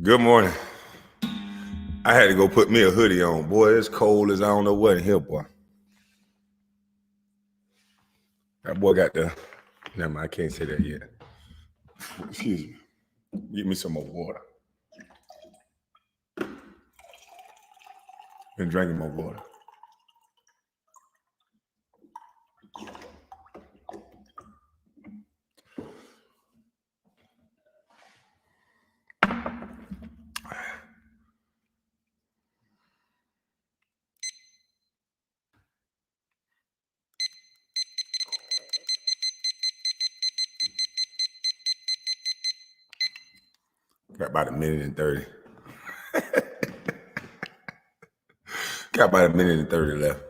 Good morning. I had to go put me a hoodie on. Boy, it's cold as I don't know what in here, boy. That boy got the... Never mind, I can't say that yet. Excuse me. Give me some more water. Been drinking more water. Got about a minute and 30. Got about a minute and 30 left.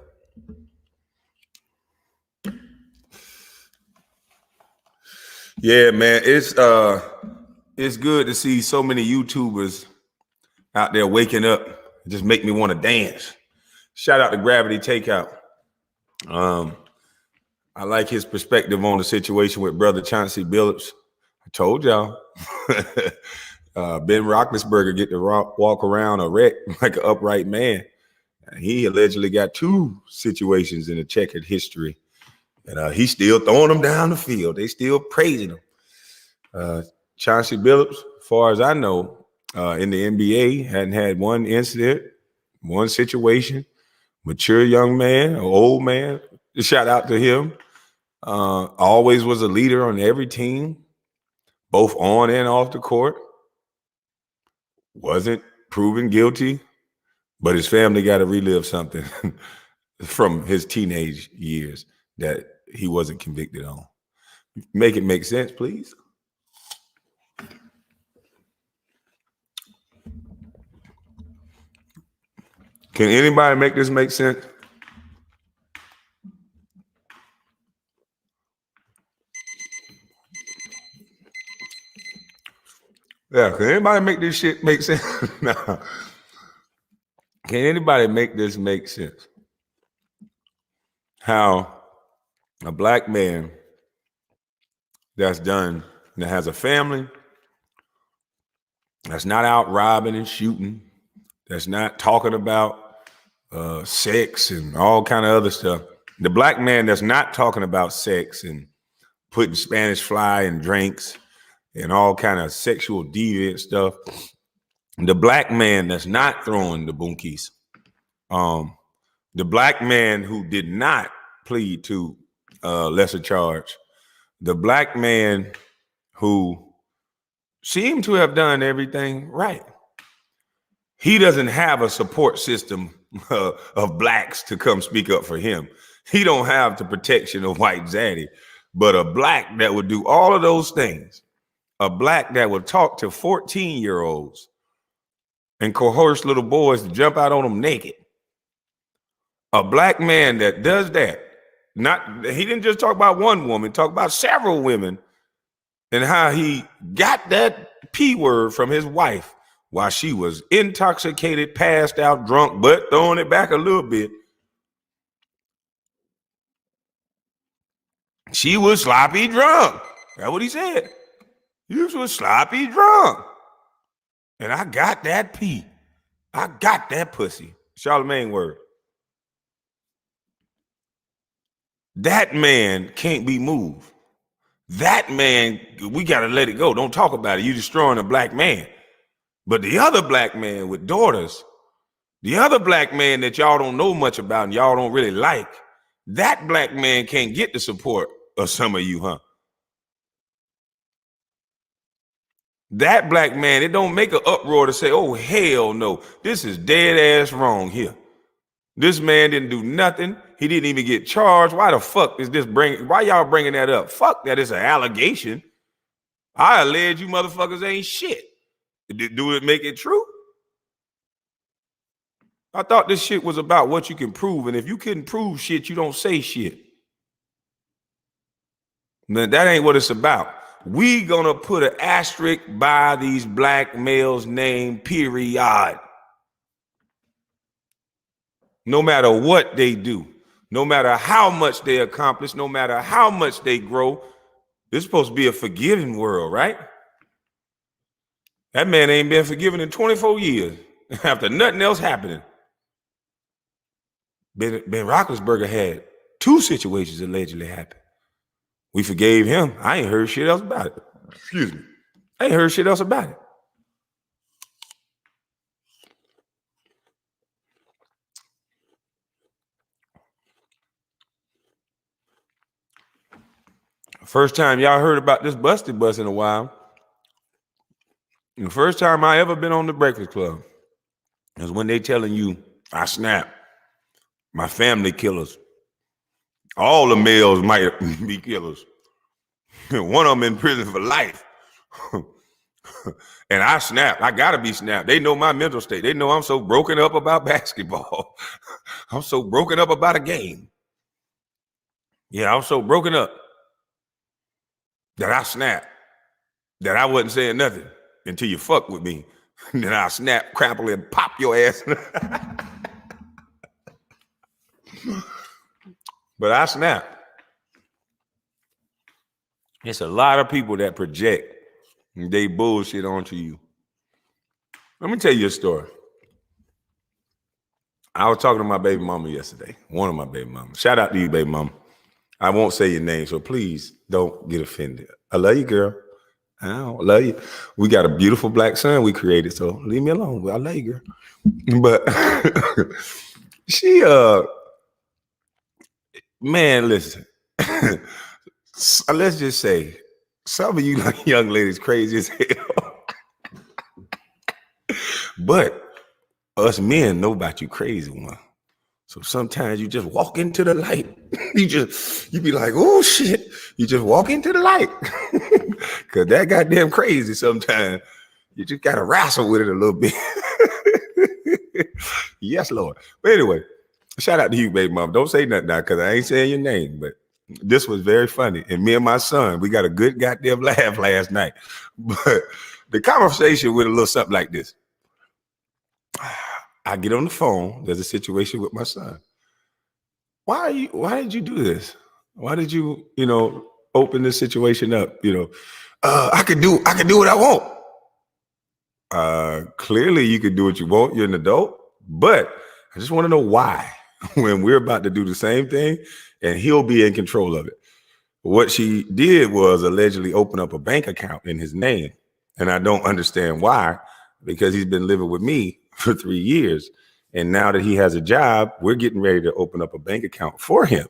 Yeah, man, it's good to see so many YouTubers out there waking up. It just make me want to dance. Shout out to Gravity Takeout. I like his perspective on the situation with brother Chauncey Billups. I told y'all. Ben Roethlisberger get to walk around erect like an upright man. He allegedly got 2 situations in the checkered history. And he's still throwing them down the field. They still praising him. Chauncey Billups, as far as I know, in the NBA, hadn't had one incident, one situation. Mature young man, or old man. Shout out to him. Always was a leader on every team, both on and off the court. Wasn't proven guilty, but his family got to relive something from his teenage years that he wasn't convicted on. Make it make sense, please. Can anybody make this make sense? Yeah, can anybody make this shit make sense? Nah. Can anybody make this make sense? How a black man that has a family, that's not out robbing and shooting, that's not talking about sex and all kind of other stuff. The black man that's not talking about sex and putting Spanish fly in drinks and all kind of sexual deviant stuff. The black man that's not throwing the bunkies. The black man who did not plead to lesser charge. The black man who seemed to have done everything right. He doesn't have a support system of blacks to come speak up for him. He don't have the protection of white zaddy, but a black that would do all of those things. A black that would talk to 14-year-olds and coerce little boys to jump out on them naked. A black man that does that. He didn't just talk about one woman, talk about several women and how he got that P word from his wife while she was intoxicated, passed out, drunk, but throwing it back a little bit. She was sloppy drunk. That's what he said. You was sloppy drunk. And I got that P. I got that pussy. Charlemagne word. That man can't be moved. That man, we got to let it go. Don't talk about it. You're destroying a black man. But the other black man with daughters, the other black man that y'all don't know much about and y'all don't really like, that black man can't get the support of some of you, huh? That black man, it don't make an uproar to say, oh, hell no, this is dead ass wrong here. This man didn't do nothing. He didn't even get charged. Why the fuck is this why y'all bringing that up? Fuck that, it's an allegation. I allege you motherfuckers ain't shit. Do it make it true? I thought this shit was about what you can prove. And if you couldn't prove shit, you don't say shit. Man, that ain't what it's about. We gonna put an asterisk by these black males' name, period. No matter what they do, no matter how much they accomplish, no matter how much they grow, it's supposed to be a forgiving world, right? That man ain't been forgiven in 24 years after nothing else happening. Ben Roethlisberger had 2 situations allegedly happen. We forgave him. I ain't heard shit else about it. Excuse me. I ain't heard shit else about it. First time y'all heard about this busted bus in a while. The first time I ever been on the Breakfast Club is when they telling you, I snap. My family killers. All the males might be killers. One of them in prison for life. And I snap. I gotta be snapped. They know my mental state. They know I'm so broken up about basketball. I'm so broken up about a game. Yeah, I'm so broken up that I snap. That I wasn't saying nothing until you fuck with me. Then I'll snap, crapple, and pop your ass. But I snap. It's a lot of people that project they bullshit onto you. Let me tell you a story. I was talking to my baby mama yesterday, one of my baby mamas. Shout out to you, baby mama. I won't say your name, so please don't get offended. I love you, girl. I love you. We got a beautiful black son we created, so leave me alone. I love you, girl. But she, man, listen. Let's just say, some of you young ladies crazy as hell. But us men know about you crazy one. So sometimes you just walk into the light. you be like, oh shit. You just walk into the light. Cause that goddamn crazy sometimes. You just gotta wrestle with it a little bit. Yes, Lord. But anyway, shout out to you, baby mom. Don't say nothing now, because I ain't saying your name, but this was very funny. And me and my son, we got a good goddamn laugh last night. But the conversation went a little something like this. I get on the phone. There's a situation with my son. Why did you do this? Why did you, open this situation up? I can do what I want. Clearly you can do what you want. You're an adult, but I just want to know why when we're about to do the same thing and he'll be in control of it. What she did was allegedly open up a bank account in his name. And I don't understand why, because he's been living with me for 3 years. And now that he has a job, we're getting ready to open up a bank account for him.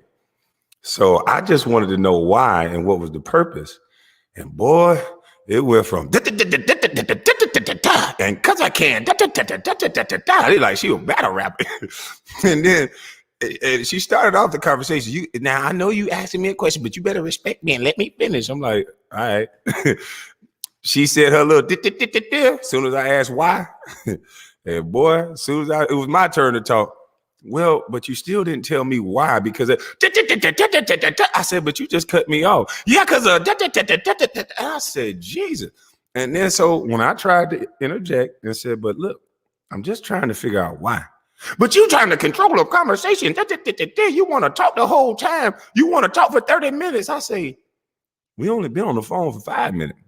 So I just wanted to know why and what was the purpose. And boy, it went from and cause I can like she was battle rapping. And then she started off the conversation. Now I know you asking me a question, but you better respect me and let me finish. I'm like, all right. She said her little as soon as I asked why. And boy, as soon as it was my turn to talk. Well, but you still didn't tell me why, because I said, but you just cut me off. Yeah, because I said, Jesus. And then so when I tried to interject and said, but look, I'm just trying to figure out why. But you trying to control a conversation. You want to talk the whole time. You want to talk for 30 minutes. I say, we only been on the phone for 5 minutes.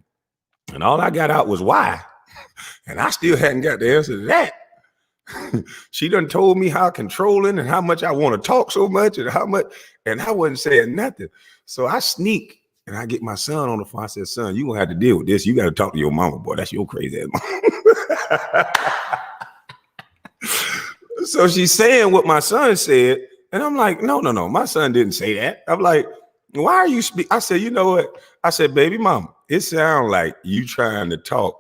And all I got out was why. And I still hadn't got the answer to that. She done told me how controlling and how much I want to talk so much and how much, and I wasn't saying nothing. So I sneak and I get my son on the phone. I said, son, you gonna have to deal with this. You got to talk to your mama, boy. That's your crazy ass mama. So she's saying what my son said. And I'm like, no. My son didn't say that. I'm like, why are you speaking? I said, you know what? I said, baby mama, it sounds like you trying to talk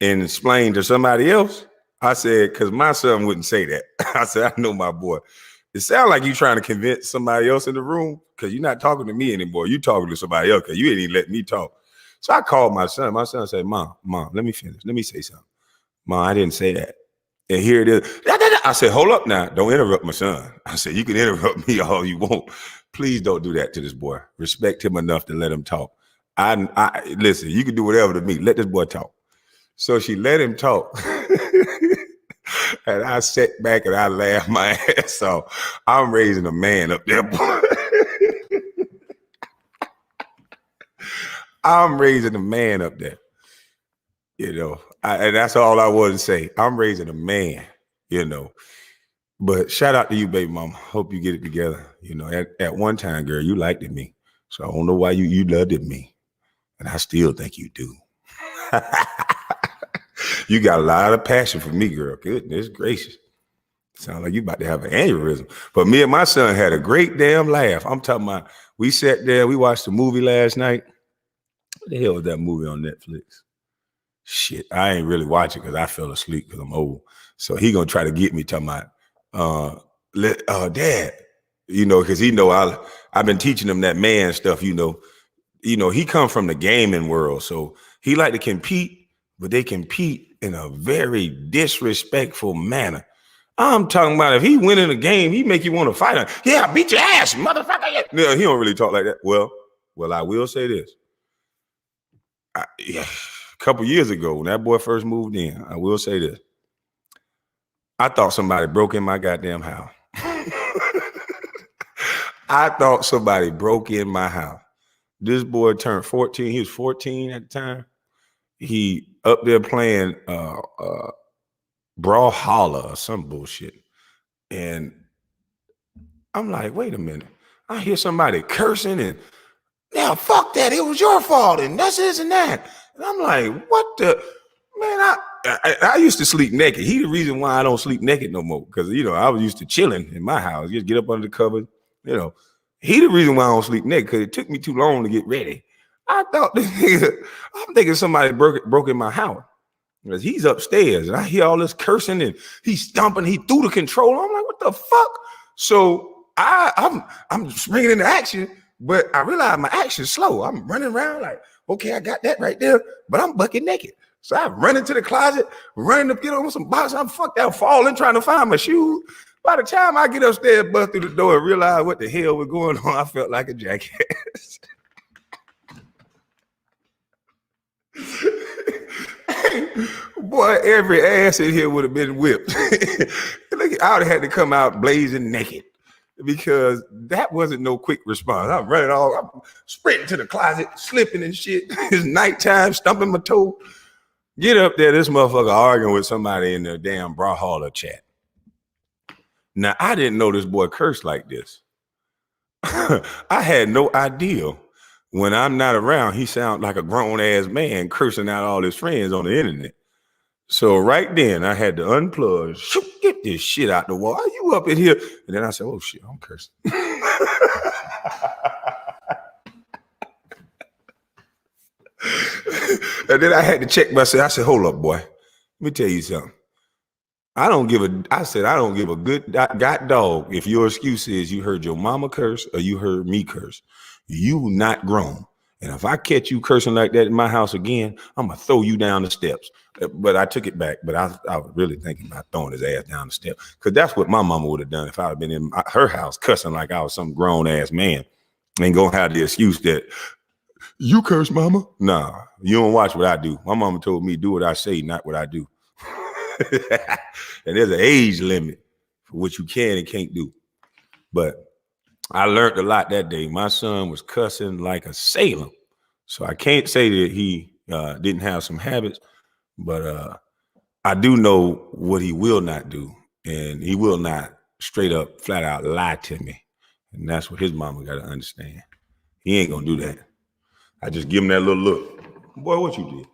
and explain to somebody else. I said, because my son wouldn't say that. I said, I know my boy. It sounds like you trying to convince somebody else in the room, because you're not talking to me anymore. You talking to somebody else because you ain't even letting me talk. So I called my son. My son said, Mom, let me finish. Let me say something. Mom, I didn't say that. And here it is. I said, hold up now. Don't interrupt my son. I said, you can interrupt me all you want. Please don't do that to this boy. Respect him enough to let him talk. I listen, you can do whatever to me. Let this boy talk. So she let him talk. And I sat back and I laughed my ass off. I'm raising a man up there, boy. I'm raising a man up there. And that's all I want to say. I'm raising a man, But shout out to you, baby mama. Hope you get it together. At one time, girl, you liked me. So I don't know why you loved me. And I still think you do. You got a lot of passion for me, girl. Goodness gracious. Sound like you about to have an aneurysm. But me and my son had a great damn laugh. I'm talking about, we sat there, we watched the movie last night. What the hell was that movie on Netflix? Shit, I ain't really watching because I fell asleep because I'm old. So he gonna try to get me talking about, Dad, because he know I've been teaching him that man stuff. He come from the gaming world, so he like to compete, but they compete in a very disrespectful manner. I'm talking about if he win in a game, he make you want to fight him. Yeah, beat your ass, motherfucker. No, he don't really talk like that. Well, I will say this. A couple years ago, when that boy first moved in, I will say this. I thought somebody broke in my goddamn house. I thought somebody broke in my house. This boy turned 14. He was 14 at the time. He up there playing Brawlhalla or some bullshit. And I'm like, wait a minute. I hear somebody cursing and now fuck that. It was your fault. And that's this and that. And I'm like, what the man? I used to sleep naked. He the reason why I don't sleep naked no more. Because I was used to chilling in my house. Just get up under the covers. He the reason why I don't sleep naked, because it took me too long to get ready. I thought this nigga, I'm thinking somebody broke in my house. Because he's upstairs and I hear all this cursing and he's stomping, he threw the controller. I'm like, what the fuck? So I'm springing into action, but I realize my action's slow. I'm running around like, okay, I got that right there, but I'm bucket naked. So I run into the closet, running to get on some boxes. I'm fucked out, falling, trying to find my shoes. By the time I get upstairs, bust through the door and realize what the hell was going on, I felt like a jackass. Boy, every ass in here would have been whipped. I would have had to come out blazing naked because that wasn't no quick response. I'm sprinting to the closet, slipping and shit. It's nighttime, stumping my toe. Get up there, this motherfucker arguing with somebody in the damn Brawlhalla chat. Now, I didn't know this boy cursed like this. I had no idea. When I'm not around, he sounds like a grown-ass man cursing out all his friends on the internet. So right then, I had to unplug, get this shit out the wall. Are you up in here? And then I said, oh, shit, I'm cursing. And then I had to check myself. I said, hold up, boy. Let me tell you something. I don't give a good god dog if your excuse is you heard your mama curse or you heard me curse. You not grown. And if I catch you cursing like that in my house again, I'm going to throw you down the steps. But I took it back. But I was really thinking about throwing his ass down the steps. Because that's what my mama would have done if I had been in her house cussing like I was some grown-ass man. Ain't going to have the excuse that, you curse, mama? Nah, you don't watch what I do. My mama told me do what I say, not what I do. And there's an age limit for what you can and can't do. But I learned a lot that day. My son was cussing like a sailor. So I can't say that he didn't have some habits, but I do know what he will not do. And he will not straight up, flat out lie to me. And that's what his mama got to understand. He ain't going to do that. I just give him that little look. Boy, what you did?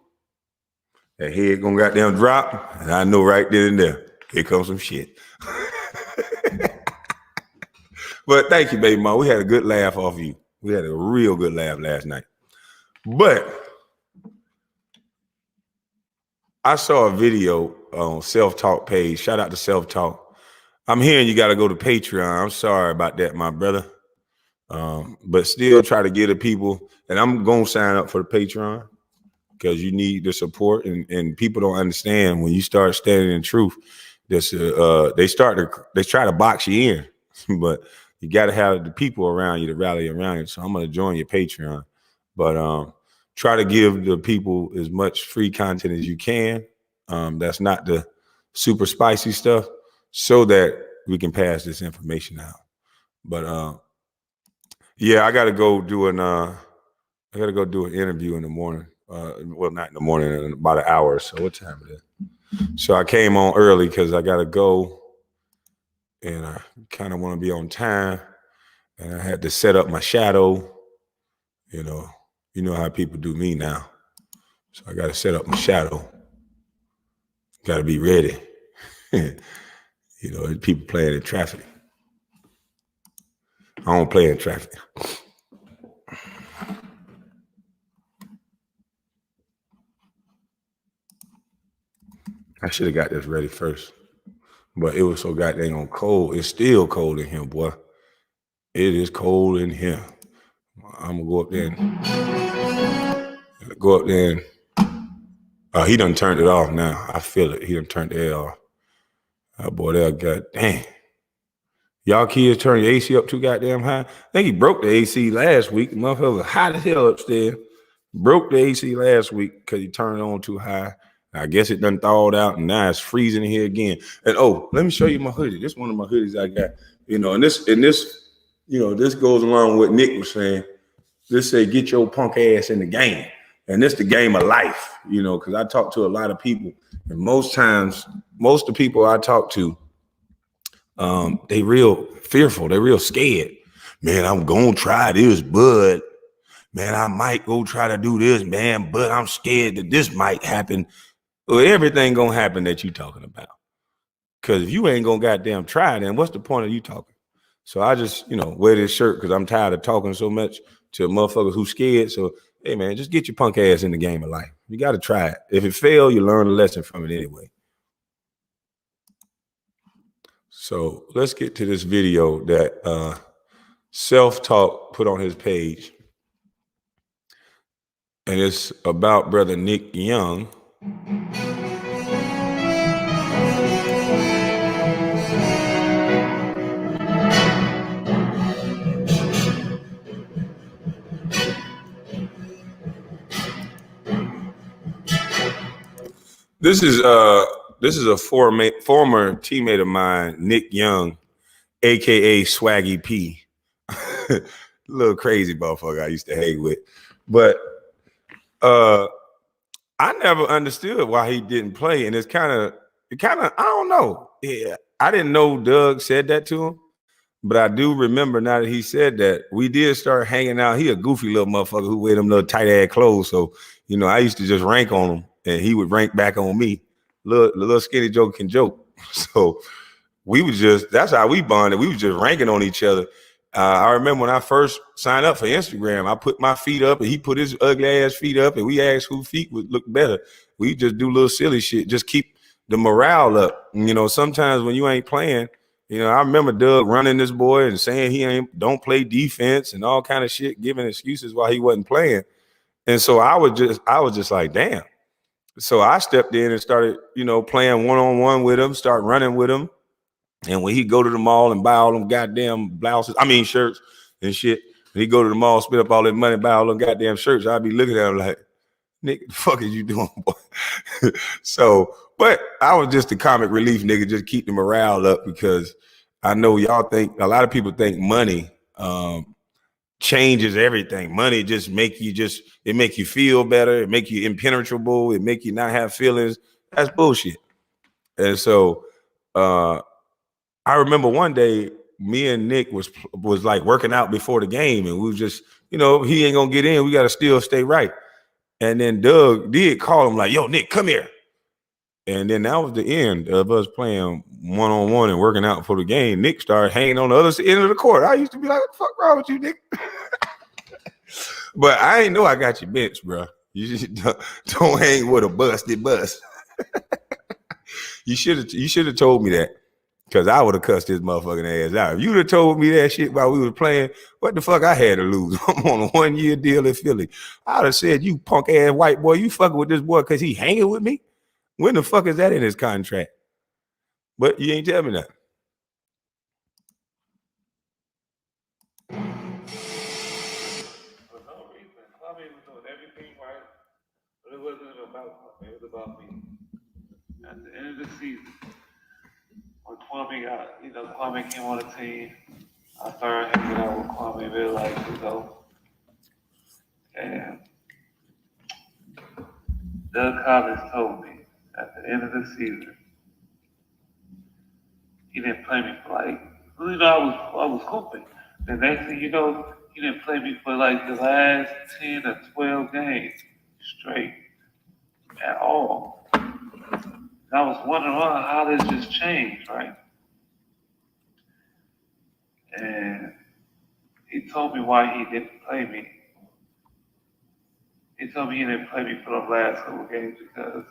That head gonna goddamn drop, and I know right then and there, here comes some shit. But thank you, baby mom. We had a good laugh off you. We had a real good laugh last night. But I saw a video on Self-Talk page. Shout out to Self-Talk. I'm hearing you got to go to Patreon. I'm sorry about that, my brother. But still try to get the people, and I'm going to sign up for the Patreon because you need the support, and people don't understand when you start standing in truth. This they try to box you in, but you got to have the people around you to rally around you. So I'm going to join your Patreon, but try to give the people as much free content as you can. That's not the super spicy stuff, so that we can pass this information out. But yeah, I got to go do an interview in the morning. Well, not in the morning, in about an hour or so. What time it is? So I came on early because I got to go, and I kind of want to be on time. And I had to set up my shadow. You know how people do me now. So I got to set up my shadow. Got to be ready. People playing in traffic. I don't play in traffic. I should have got this ready first. But it was so goddamn cold. It's still cold in here, boy. It is cold in here. I'm gonna go up there and he done turned it off now. I feel it. He done turned the air off. Oh boy, that god damn. Y'all kids turn your AC up too goddamn high. I think he broke the AC last week. The motherfucker was hot as hell upstairs. Broke the AC last week because he turned it on too high. I guess it done thawed out and now it's freezing in here again. And let me show you my hoodie. This is one of my hoodies I got. And this this goes along with what Nick was saying. This say get your punk ass in the game. And this the game of life, because I talk to a lot of people. And most times, most of the people I talk to, they real fearful. They real scared. Man, I'm gonna try this, but man, I might go try to do this, man, but I'm scared that this might happen. Well, everything gonna happen that you talking about. Because if you ain't gonna goddamn try, then what's the point of you talking? So I just, wear this shirt because I'm tired of talking so much to motherfuckers who scared. So, hey, man, just get your punk ass in the game of life. You got to try it. If it fails, you learn a lesson from it anyway. So let's get to this video that Self-Talk put on his page. And it's about Brother Nick Young. This is a former teammate of mine, Nick Young, aka Swaggy P. Little crazy motherfucker I used to hang with. But I never understood why he didn't play. And it's kind of, I don't know. Yeah, I didn't know Doug said that to him. But I do remember now that he said that, we did start hanging out. He a goofy little motherfucker who wear them little tight ass clothes. So, I used to just rank on him and he would rank back on me. Little skinny joke can joke. So that's how we bonded. We was just ranking on each other. I remember when I first signed up for Instagram, I put my feet up and he put his ugly ass feet up and we asked whose feet would look better. We just do little silly shit, just keep the morale up. Sometimes when you ain't playing, I remember Doug running this boy and saying he don't play defense and all kind of shit, giving excuses why he wasn't playing. And so I was just like, damn. So I stepped in and started, playing one-on-one with him, start running with him. And when he go to the mall and buy all them goddamn shirts and shit, and he go to the mall, spend up all that money, buy all them goddamn shirts, I'd be looking at him like, Nick, the fuck is you doing, boy? So, but I was just a comic relief nigga, just keep the morale up because I know a lot of people think money changes everything. Money just make you feel better. It make you impenetrable. It make you not have feelings. That's bullshit. And so I remember one day me and Nick was like working out before the game and we was just, he ain't gonna get in. We got to still stay right. And then Doug did call him like, yo, Nick, come here. And then that was the end of us playing one-on-one and working out for the game. Nick started hanging on the other end of the court. I used to be like, what the fuck wrong with you, Nick? But I ain't know I got your bench, bro. You just don't hang with a busted bus. You should have told me that. Because I would have cussed his motherfucking ass out. If you'd have told me that shit while we were playing, what the fuck I had to lose? I'm on a 1-year deal in Philly. I'd have said, you punk ass white boy, you fucking with this boy because he hanging with me? When the fuck is that in his contract? But you ain't tell me that. For no reason, Kwame was doing everything right, but it wasn't about Kwame, it was about me. At the end of the season, when Kwame came on the team, I started hanging out with Kwame, realized, and Doug Collins told me at the end of the season, he didn't play me for like, I was hooping. The next thing you know, he didn't play me for like the last 10 or 12 games straight at all. And I was wondering how this just changed, right? And he told me why he didn't play me. He told me he didn't play me for the last couple of games because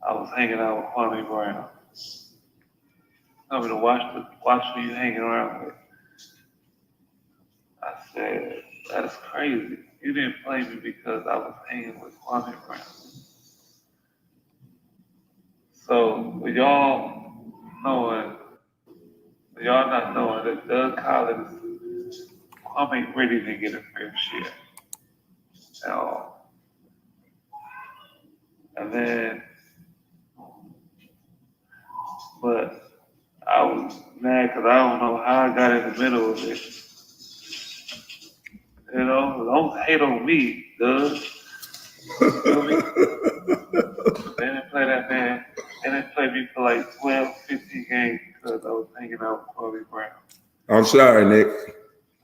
I was hanging out with Kwame Brown. He told me to watch who you hanging around with. I said, that's crazy. You didn't play me because I was hanging with Kwame Brown. So knowing, with y'all not knowing that Doug Collins, Kwame really didn't get a fair share at all. And then, but I was mad because I don't know how I got in the middle of it. You know, don't hate on me, Doug. Feel me? They didn't play that man. They didn't play me for like 12, 15 games because I was hanging out with Kobe Brown. I'm sorry, Nick.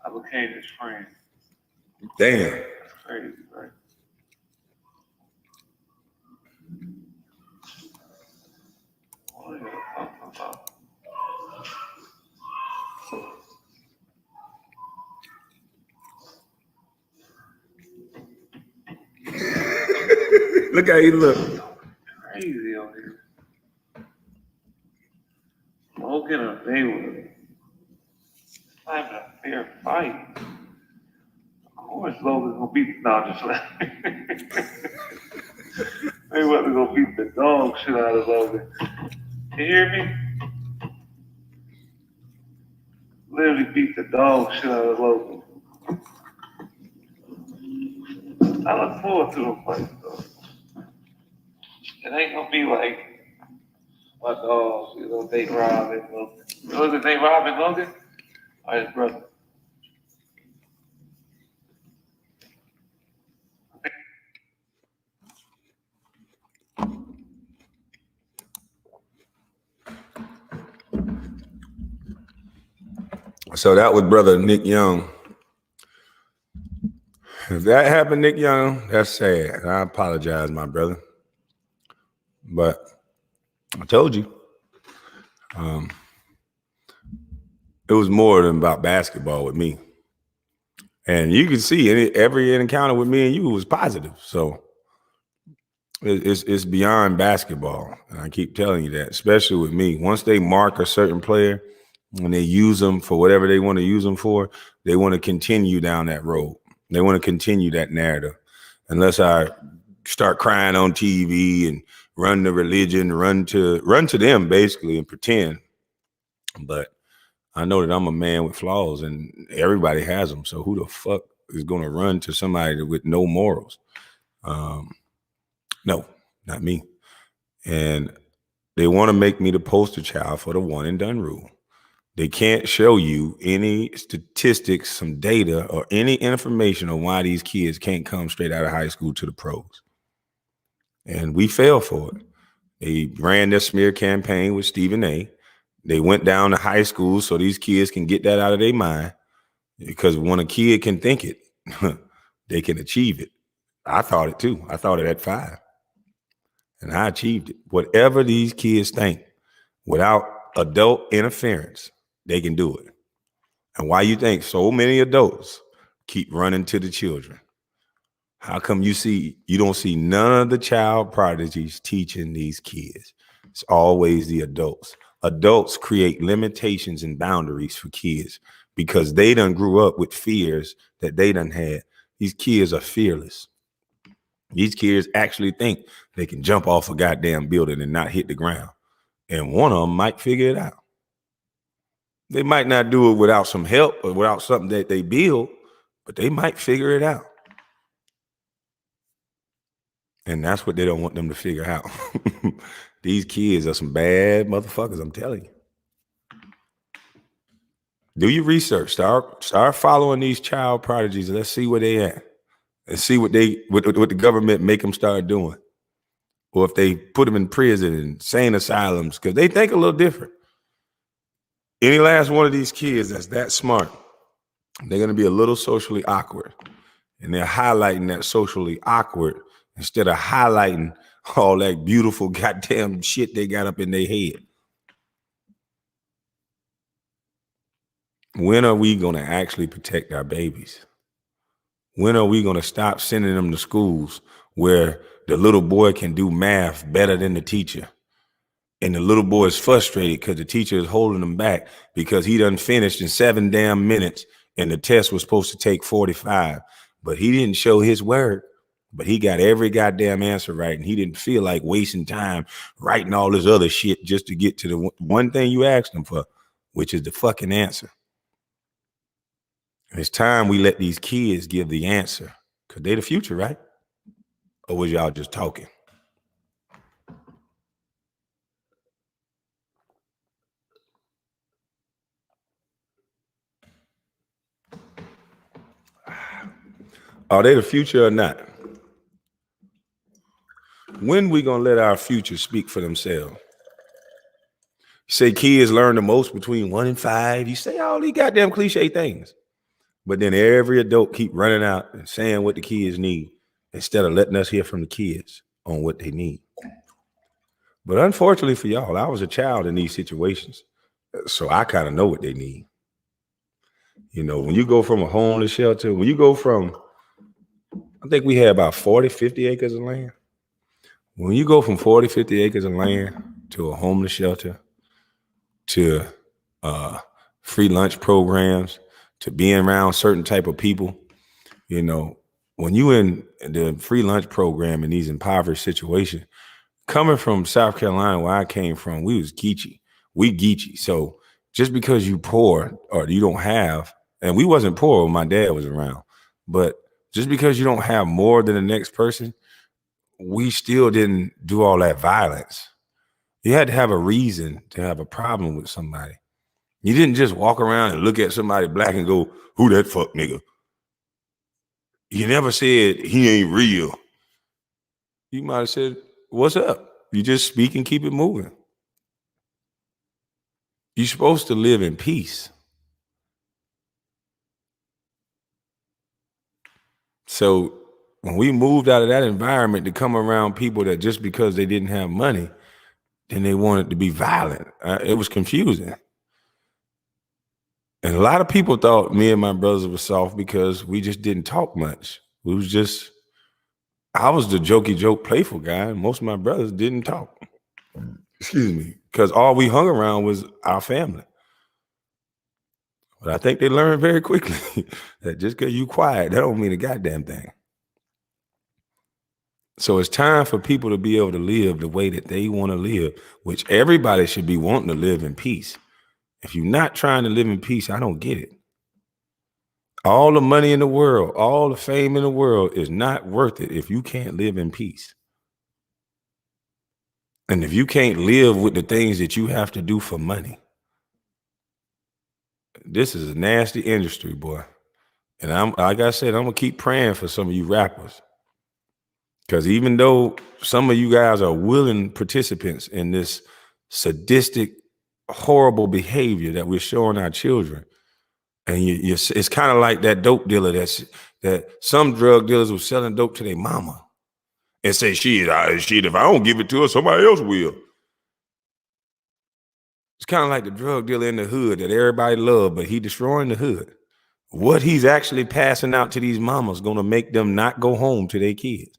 I became his friend. Damn. That's crazy, right? What are you talking about? Look how he look. Crazy on here. Logan or Mayweather. It's not even a fair fight. Of course Logan's gonna beat just Mayweather's gonna beat the dog shit out of Logan. You hear me? Literally beat the dog shit out of Logan. I look forward to them fights though. It ain't gonna be like my dogs, Nate Rob and Logan. Was it Nate Rob and Logan? Or his brother? So that was brother Nick Young. If that happened, Nick Young, that's sad. I apologize, my brother. But I told you. It was more than about basketball with me. And you can see every encounter with me and you was positive. So it's beyond basketball. And I keep telling you that, especially with me. Once they mark a certain player and they use them for whatever they want to use them for, they want to continue down that road. They want to continue that narrative. Unless I start crying on TV and run to religion, run to them basically and pretend. But I know that I'm a man with flaws and everybody has them. So who the fuck is going to run to somebody with no morals? No, not me. And they want to make me the poster child for the one and done rule. They can't show you any statistics, some data, or any information on why these kids can't come straight out of high school to the pros. And we fell for it. They ran their smear campaign with Stephen A. They went down to high school so these kids can get that out of their mind. Because when a kid can think it, they can achieve it. I thought it too. I thought it at 5. And I achieved it. Whatever these kids think, without adult interference, they can do it. And why you think so many adults keep running to the children? How come you don't see none of the child prodigies teaching these kids? It's always the adults. Adults create limitations and boundaries for kids because they done grew up with fears that they done had. These kids are fearless. These kids actually think they can jump off a goddamn building and not hit the ground. And one of them might figure it out. They might not do it without some help or without something that they build, but they might figure it out. And that's what they don't want them to figure out. These kids are some bad motherfuckers, I'm telling you. Do your research. Start following these child prodigies. Let's see where they at. and see what the government make them start doing, or if they put them in prison and insane asylums because they think a little different. Any last one of these kids that's that smart, they're going to be a little socially awkward, and they're highlighting that socially awkward instead of highlighting all that beautiful goddamn shit they got up in their head. When are we going to actually protect our babies? When are we going to stop sending them to schools where the little boy can do math better than the teacher? And the little boy is frustrated because the teacher is holding him back because he done finished in 7 damn minutes and the test was supposed to take 45. But he didn't show his work, but he got every goddamn answer right. And he didn't feel like wasting time writing all this other shit just to get to the one thing you asked him for, which is the fucking answer. And it's time we let these kids give the answer because they the future, right? Or was y'all just talking? Are they the future or not? When we gonna let our future speak for themselves? You say kids learn the most between 1 and 5. You say all these goddamn cliche things. But then every adult keep running out and saying what the kids need instead of letting us hear from the kids on what they need. But unfortunately for y'all, I was a child in these situations. So I kind of know what they need. You know, when you go from a homeless shelter, when you go from, I think we had about 40, 50 acres of land. When you go from 40, 50 acres of land to a homeless shelter, to free lunch programs, to being around certain type of people, you know, when you in the free lunch program in these impoverished situations, coming from South Carolina, where I came from, we was geechee. We geechee. So just because you poor or you don't have, and we wasn't poor when my dad was around, but just because you don't have more than the next person, we still didn't do all that violence. You had to have a reason to have a problem with somebody. You didn't just walk around and look at somebody black and go, who that fuck nigga? You never said he ain't real. You might have said, what's up? You just speak and keep it moving. You're supposed to live in peace. So when we moved out of that environment to come around people that just because they didn't have money, then they wanted to be violent. It was confusing. And a lot of people thought me and my brothers were soft because we just didn't talk much. We was just, I was the jokey joke playful guy, and most of my brothers didn't talk. Excuse me, because all we hung around was our family. But I think they learned very quickly that just because you quiet, that don't mean a goddamn thing. So it's time for people to be able to live the way that they want to live, which everybody should be wanting to live in peace. If you're not trying to live in peace, I don't get it. All the money in the world, all the fame in the world is not worth it if you can't live in peace. And if you can't live with the things that you have to do for money, this is a nasty industry, boy. And I'm, like I said, I'm gonna keep praying for some of you rappers. Because even though some of you guys are willing participants in this sadistic, horrible behavior that we're showing our children, and it's kind of like that dope dealer that some drug dealers were selling dope to their mama and say, shit, if I don't give it to her, somebody else will. It's kind of like the drug dealer in the hood that everybody loved, but he destroying the hood. What he's actually passing out to these mamas going to make them not go home to their kids.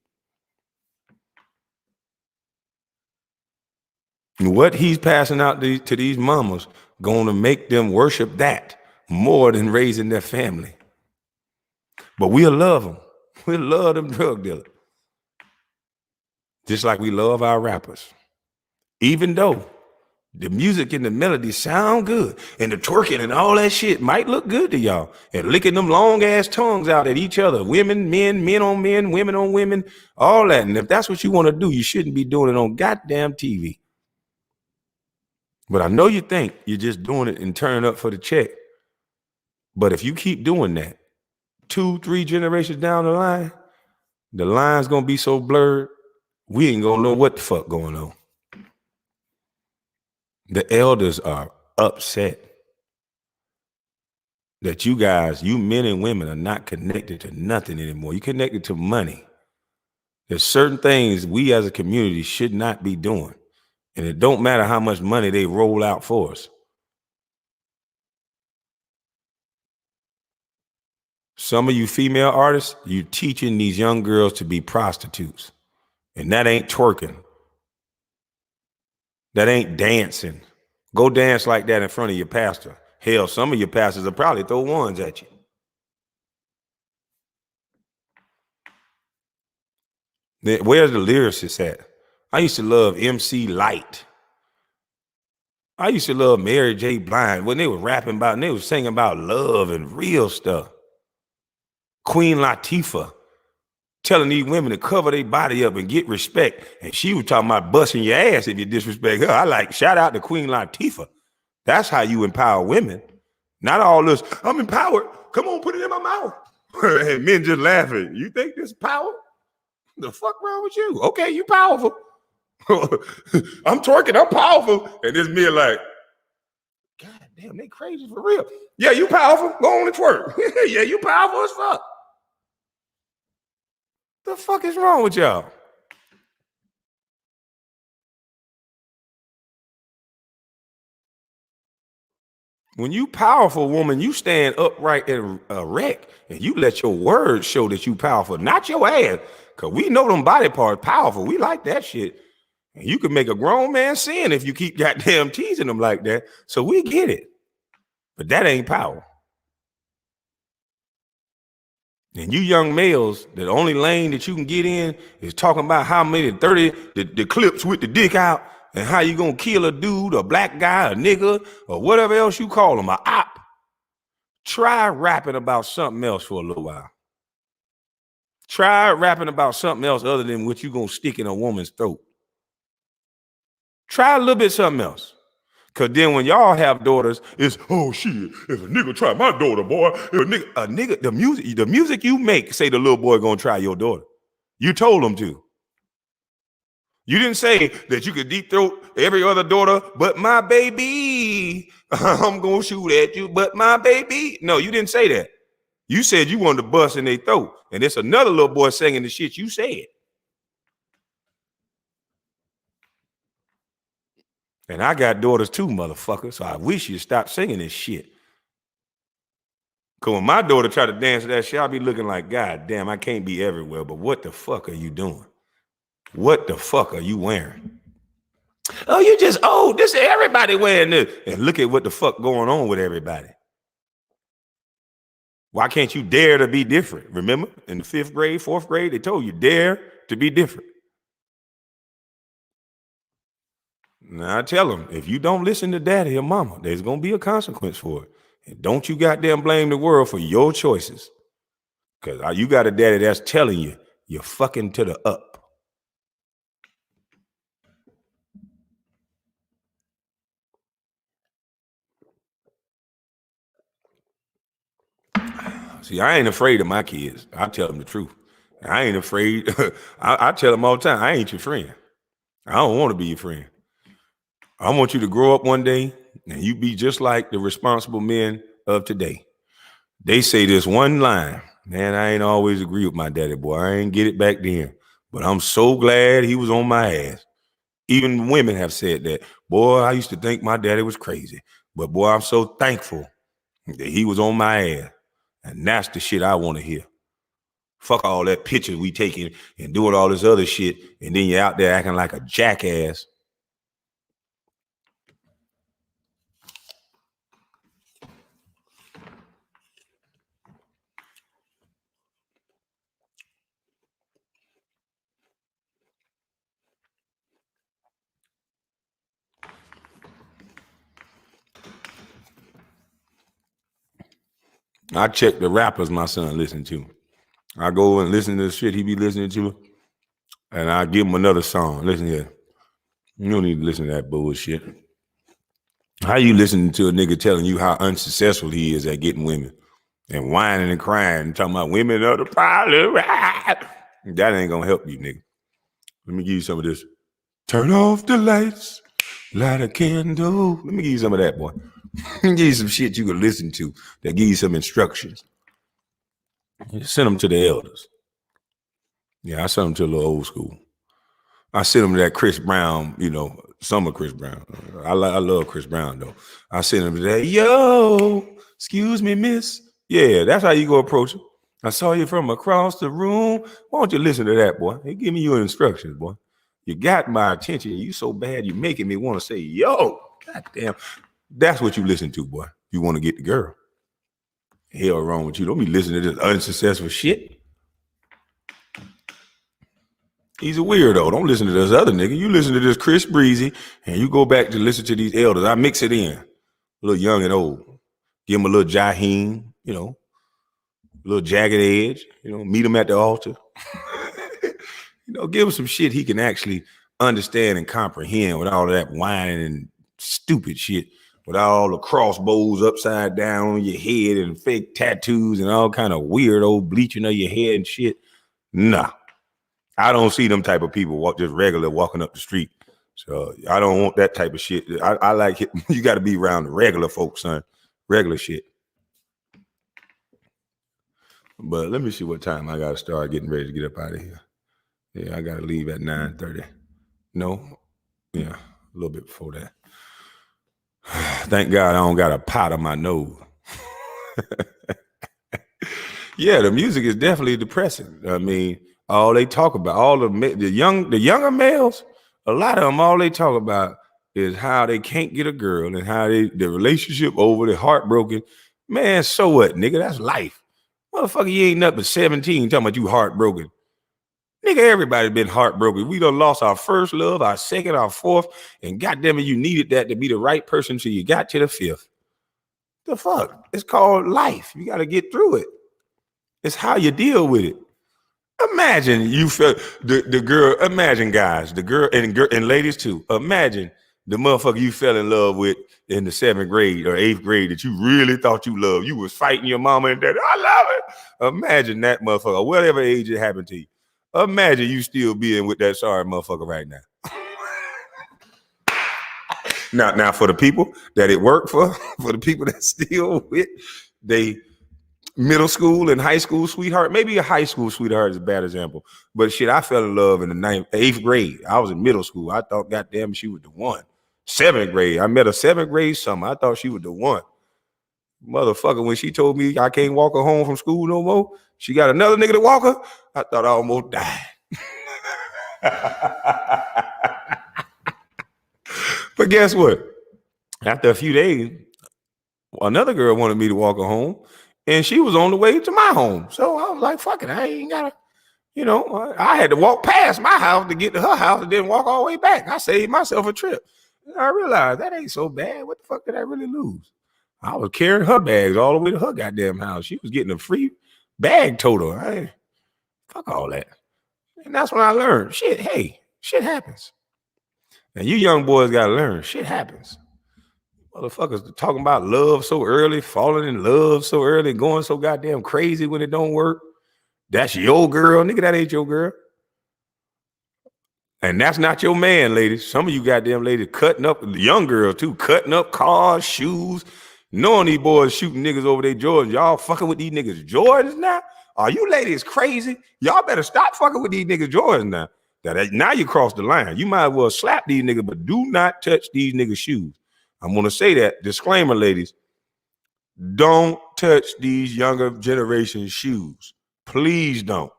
What he's passing out to these mamas going to make them worship that more than raising their family. But we'll love them. We'll love them drug dealers. Just like we love our rappers. Even though the music and the melody sound good and the twerking and all that shit might look good to y'all, and licking them long ass tongues out at each other, women, men, men on men, women on women, all that. And if that's what you want to do, you shouldn't be doing it on goddamn TV. But I know you think you're just doing it and turning up for the check. But if you keep doing that 2-3 generations down the line, The line's gonna be so blurred, we ain't gonna know what the fuck going on. The elders are upset that you guys, you men and women, are not connected to nothing anymore. You're connected to money. There's certain things we as a community should not be doing. And it don't matter how much money they roll out for us. Some of you female artists, you teaching these young girls to be prostitutes. And that ain't twerking. That ain't dancing. Go dance like that in front of your pastor. Hell, some of your pastors will probably throw ones at you. Then where's the lyricists at? I used to love MC Light. I used to love Mary J. Blige when they were rapping about and they were singing about love and real stuff. Queen Latifah telling these women to cover their body up and get respect. And she was talking about busting your ass if you disrespect her. I like, shout out to Queen Latifah. That's how you empower women. Not all this, I'm empowered. Come on, put it in my mouth. And men just laughing. You think this power? The fuck wrong with you? Okay, you powerful. I'm twerking, I'm powerful. And this men like, God damn, they crazy for real. Yeah, you powerful. Go on and twerk. Yeah, you powerful as fuck. The fuck is wrong with y'all? When you powerful woman, you stand upright and erect, and you let your words show that you powerful, not your ass. Cause we know them body parts powerful. We like that shit. And you can make a grown man sin if you keep goddamn teasing them like that. So we get it. But that ain't power. And you young males, the only lane that you can get in is talking about how many 30 the clips with the dick out and how you gonna kill a dude, a black guy, a nigga, or whatever else you call them, a op. Try rapping about something else for a little while. Try rapping about something else other than what you gonna stick in a woman's throat. Try a little bit something else. Cause then when y'all have daughters, it's, oh shit, if a nigga try my daughter, boy, if a nigga, the music you make, say the little boy gonna try your daughter. You told him to. You didn't say that you could deep throat every other daughter, but my baby, I'm gonna shoot at you, but my baby. No, you didn't say that. You said you wanted to bust in their throat. And it's another little boy singing the shit you said. And I got daughters too, motherfucker. So I wish you'd stop singing this shit. Cause when my daughter try to dance that shit, I'll be looking like, God damn, I can't be everywhere. But what the fuck are you doing? What the fuck are you wearing? Oh, you just, oh, this is everybody wearing this. And look at what the fuck going on with everybody. Why can't you dare to be different? Remember in the 5th grade, 4th grade, they told you dare to be different. Now I tell them, if you don't listen to daddy or mama, there's going to be a consequence for it. And don't you goddamn blame the world for your choices. Because you got a daddy that's telling you, you're fucking to the up. See, I ain't afraid of my kids. I tell them the truth. I ain't afraid. I tell them all the time, I ain't your friend. I don't want to be your friend. I want you to grow up one day and you be just like the responsible men of today. They say this one line, man, I ain't always agree with my daddy, boy. I ain't get it back then, but I'm so glad he was on my ass. Even women have said that. Boy, I used to think my daddy was crazy, but boy, I'm so thankful that he was on my ass. And that's the shit I want to hear. Fuck all that pictures we taking and doing all this other shit, and then you're out there acting like a jackass. I check the rappers my son listen to. I go and listen to the shit he be listening to, and I give him another song. Listen here. You don't need to listen to that bullshit. How you listening to a nigga telling you how unsuccessful he is at getting women and whining and crying and talking about women are the problem? That ain't gonna help you, nigga. Let me give you some of this. Turn off the lights, light a candle. Let me give you some of that, boy. Let me give you some shit you can listen to that give you some instructions. Send them to the elders. Yeah, I sent them to a little old school. I sent them to that Chris Brown, some of Chris Brown. I love Chris Brown, though. I sent them to that, yo, excuse me, miss. Yeah, that's how you go approach him. I saw you from across the room. Why don't you listen to that, boy? They give me your instructions, boy. You got my attention. You so bad, you making me want to say, yo, goddamn. That's what you listen to, boy. You want to get the girl. Hell wrong with you. Don't be listening to this unsuccessful shit. He's a weirdo. Don't listen to this other nigga. You listen to this Chris Breezy, and you go back to listen to these elders. I mix it in. A little young and old. Give him a little Jaheim, a little Jagged Edge, meet him at the altar. Give him some shit he can actually understand and comprehend with all of that whining and stupid shit, with all the crossbows upside down on your head and fake tattoos and all kind of weird old bleaching of your hair and shit. Nah, I don't see them type of people just regular walking up the street. So I don't want that type of shit. I like it. You got to be around the regular folks, son. Regular shit. But let me see what time I got to start getting ready to get up out of here. Yeah, I got to leave at 9:30. No, yeah, a little bit before that. Thank God I don't got a pot on my nose. Yeah, the music is definitely depressing. I mean, all they talk about, all the younger males, a lot of them, all they talk about is how they can't get a girl and how the relationship over, they're heartbroken. Man, so what, nigga? That's life. Motherfucker, you ain't nothing but 17 talking about you heartbroken. Nigga, everybody been heartbroken. We done lost our first love, our second, our fourth, and goddamn it, you needed that to be the right person till you got to the fifth. The fuck? It's called life. You got to get through it. It's how you deal with it. Imagine you felt the girl. Imagine guys, the girl and ladies too. Imagine the motherfucker you fell in love with in the 7th grade or 8th grade that you really thought you loved. You was fighting your mama and daddy. I love it. Imagine that motherfucker, whatever age it happened to you. Imagine you still being with that sorry motherfucker right now. Now for the people that it worked for the people that still with, they middle school and high school sweetheart, maybe a high school sweetheart is a bad example, but shit, I fell in love in the 8th grade. I was in middle school. I thought, goddamn, she was the one. 7th grade, I met a 7th grade summer. I thought she was the one. Motherfucker, when she told me I can't walk her home from school no more, she got another nigga to walk her, I thought I almost died. But guess what? After a few days, another girl wanted me to walk her home, and she was on the way to my home. So I was like, fuck it, I ain't gotta, I had to walk past my house to get to her house and then walk all the way back. I saved myself a trip. And I realized that ain't so bad. What the fuck did I really lose? I was carrying her bags all the way to her goddamn house. She was getting a free bag total. Fuck all that. And that's when I learned, shit happens. And you young boys gotta learn, shit happens. Motherfuckers talking about love so early, falling in love so early, going so goddamn crazy when it don't work. That's your girl, nigga. That ain't your girl. And that's not your man, ladies. Some of you goddamn ladies cutting up, young girls too, cutting up cars, shoes, knowing these boys shooting niggas over their Jordans. Y'all fucking with these niggas Jordans now? Are you ladies crazy? Y'all better stop fucking with these niggas Jordans now. Now you crossed the line. You might as well slap these niggas, but do not touch these niggas' shoes. I'm going to say that. Disclaimer, ladies. Don't touch these younger generation shoes. Please don't.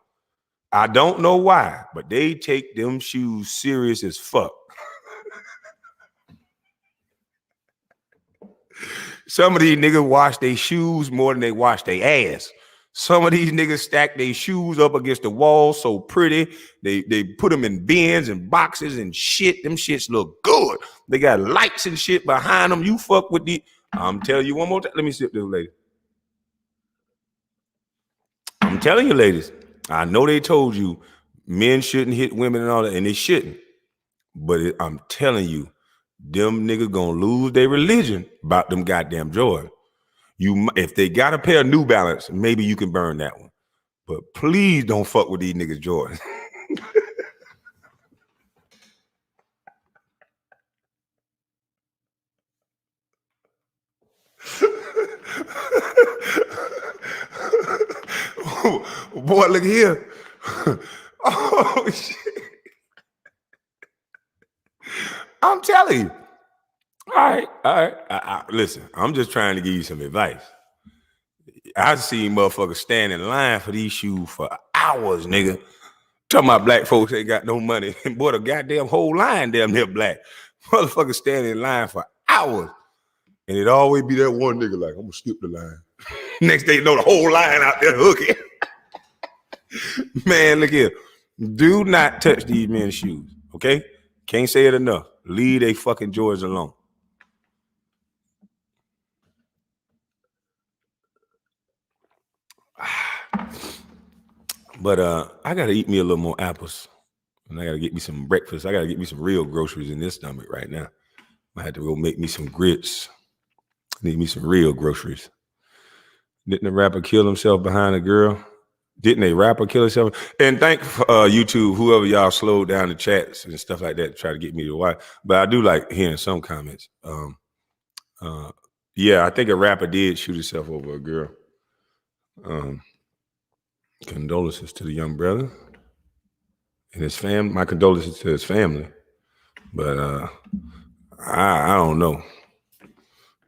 I don't know why, but they take them shoes serious as fuck. Some of these niggas wash their shoes more than they wash their ass. Some of these niggas stack their shoes up against the wall so pretty. They put them in bins and boxes and shit. Them shits look good. They got lights and shit behind them. You fuck with the... I'm telling you one more time. Let me sip this, lady. I'm telling you, ladies. I know they told you men shouldn't hit women and all that, and they shouldn't. But I'm telling you, them niggas gonna lose their religion about them goddamn Jordan. If they got a pair of New Balance, maybe you can burn that one. but please don't fuck with these niggas Jordan. Boy, look here. Oh shit. I'm telling you. All right. Listen, I'm just trying to give you some advice. I seen motherfuckers stand in line for these shoes for hours, nigga. Talking about black folks ain't got no money. Boy, the goddamn whole line damn near black. Motherfuckers standing in line for hours. And it always be that one nigga like, I'm gonna skip the line. Next thing you know, the whole line out there hooking. Man, look here. Do not touch these men's shoes, okay? Can't say it enough. Leave they fucking Jordans alone. But I gotta eat me a little more apples. And I gotta get me some breakfast. I gotta get me some real groceries in this stomach right now. I had to go make me some grits. Need me some real groceries. Didn't the rapper kill himself behind a girl? Didn't a rapper kill himself? And thank YouTube, whoever y'all slowed down the chats and stuff like that to try to get me to watch. But I do like hearing some comments. Yeah, I think a rapper did shoot himself over a girl. Condolences to the young brother and his family. My condolences to his family. But I don't know.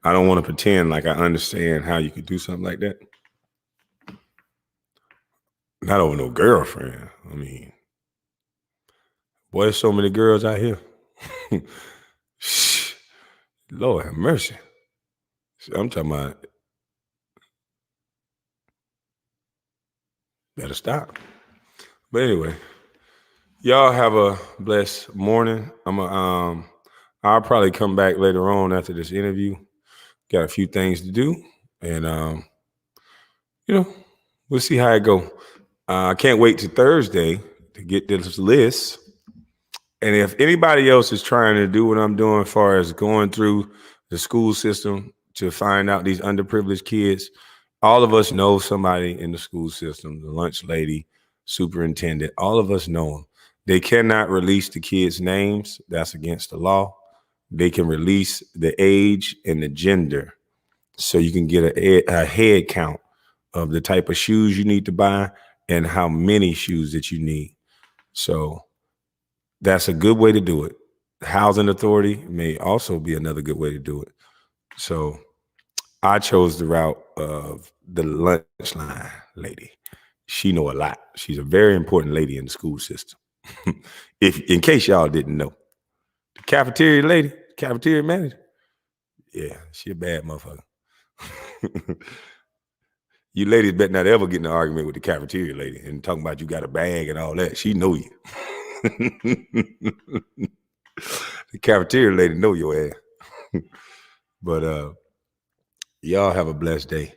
I don't want to pretend like I understand how you could do something like that. Not over no girlfriend. I mean, boy, there's so many girls out here. Lord have mercy. I'm talking about, better stop. But anyway, y'all have a blessed morning. I'll probably come back later on after this interview. Got a few things to do, and we'll see how it go. I can't wait till Thursday to get this list. And if anybody else is trying to do what I'm doing as far as going through the school system to find out these underprivileged kids, all of us know somebody in the school system, the lunch lady, superintendent, all of us know them. They cannot release the kids' names. That's against the law. They can release the age and the gender so you can get a head count of the type of shoes you need to buy and how many shoes that you need. So that's a good way to do it. The housing authority may also be another good way to do it. So I chose the route of the lunch line lady. She know a lot. She's a very important lady in the school system. In case y'all didn't know. The cafeteria lady, cafeteria manager. Yeah, she a bad motherfucker. You ladies better not ever get in an argument with the cafeteria lady and talking about you got a bag and all that. She know you. The cafeteria lady know your ass. But y'all have a blessed day.